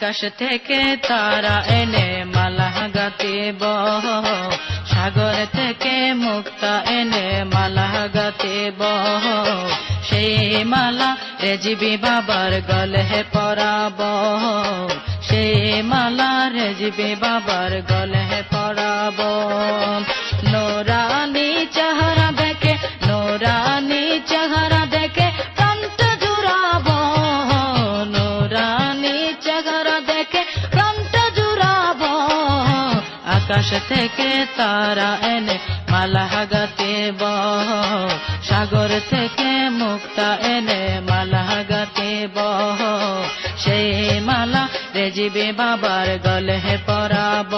আকাশ থেকে তারা এনে মালা গাঁথিব, সাগর থেকে মুক্তা এনে মালা গাঁথিব। সেই মালা রেজবি বাবার গলে পরাব, সেই মালা রেজবি বাবার গলে পরাব। নোরানি চেহারা দেখে, নোরানি চেহারা দেখে প্রাণটা জুড়াব, নোরানি চেহারা দেখে প্রাণটা জুড়াব। আকাশ থেকে তারা এনে মালা গাঁথিব, সাগর থেকে মুক্তা এনে মালা গাঁথিব। সেই মালা রেজবি বাবার গলে পরাব।